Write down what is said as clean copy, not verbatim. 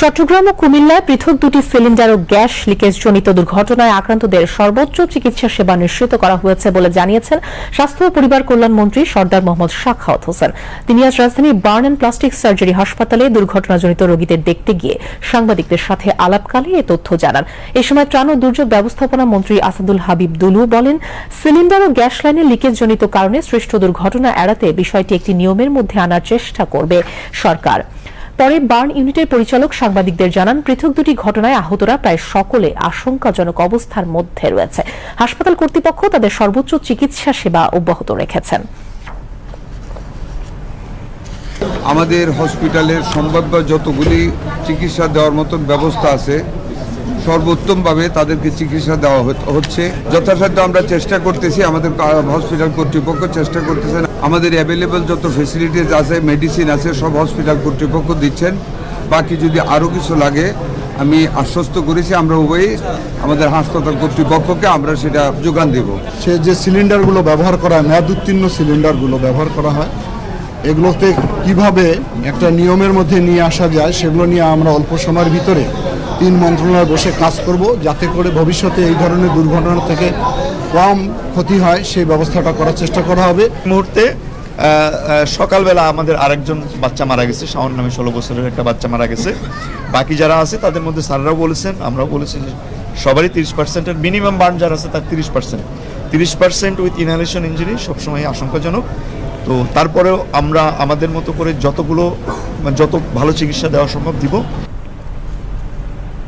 চট্টগ্রাম ও কুমিল্লায় পৃথক দুটি সিলিন্ডার ও গ্যাস লিকেজজনিত দুর্ঘটনায় আক্রান্তদের সর্বোচ্চ চিকিৎসা সেবা নিশ্চিত করা হয়েছে বলে জানিয়েছেন স্বাস্থ্য ও পরিবার কল্যাণ মন্ত্রী সরদার মোহাম্মদ সাখাওয়াত হোসেন। তিনি আজ রাজধানীর বার্ন অ্যান্ড প্লাস্টিক সার্জারি হাসপাতালে দুর্ঘটনাজনিত রোগীদের দেখতে গিয়ে সাংবাদিকদের সাথে আলাপকালে এ তথ্য জানান। এ সময় ত্রাণ ও দুর্যোগ ব্যবস্থাপনা মন্ত্রী আসাদুল হাবিব দুলু বলেন, সিলিন্ডার ও গ্যাস লাইনের লিকেজজনিত কারণে সৃষ্ট দুর্ঘটনা এড়াতে বিষয়টি একটি নিয়মের মধ্যে আনার চেষ্টা করবে সরকার। পরে বার্ন ইউনিটের পরিচালক সাংবাদিকদের জানান, পৃথক দুটি ঘটনায় আহতরা প্রায় সকলে আশঙ্কাজনক অবস্থার মধ্যে রয়েছে। হাসপাতাল কর্তৃপক্ষ তাদের সর্বোচ্চ চিকিৎসা সেবা অব্যাহত রেখেছেন। আমাদের হসপিটালের সম্ভাব্য যতগুলি চিকিৎসা দেওয়ার মতন ব্যবস্থা আছে সর্বোত্তমভাবে তাদেরকে চিকিৎসা দেওয়া হচ্ছে। যথাসাধ্য আমরা চেষ্টা করতেছি, আমাদের হসপিটাল কর্তৃপক্ষ চেষ্টা করতেছেন। আমাদের অ্যাভেলেবল যত ফেসিলিটিস আছে, মেডিসিন আছে, সব হসপিটাল কর্তৃপক্ষ দিচ্ছেন। বাকি যদি আরও কিছু লাগে আমি আশ্বস্ত করেছি, আমরা উভয়ই আমাদের হাসপাতাল কর্তৃপক্ষকে আমরা সেটা যোগান দেব। সে যে সিলিন্ডারগুলো ব্যবহার করা হয়, মেয়াদ উত্তীর্ণ সিলিন্ডারগুলো ব্যবহার করা হয়, এগুলোতে কিভাবে একটা নিয়মের মধ্যে নিয়ে আসা যায় সেগুলো নিয়ে আমরা অল্প সময়ের ভিতরে 3 মন্ত্রণালয় বসে কাজ করব, যাতে করে ভবিষ্যতে এই ধরনের দুর্ঘটনা থেকে কম ক্ষতি হয় সেই ব্যবস্থাটা করার চেষ্টা করা হবে। মুহূর্তে সকালবেলা আমাদের আরেকজন বাচ্চা মারা গেছে, শাওন নামে 16 বছরের একটা বাচ্চা মারা গেছে। বাকি যারা আছে তাদের মধ্যে স্যাররাও বলেছেন, আমরাও বলেছি যে সবারই 30%, মিনিমাম বার্ন যারা আছে তার 30% উইথ ইনহেলেশন ইঞ্জুরি সবসময় আশঙ্কাজনক। তো তারপরেও আমরা আমাদের মতো করে যত ভালো চিকিৎসা দেওয়া সম্ভব দিব।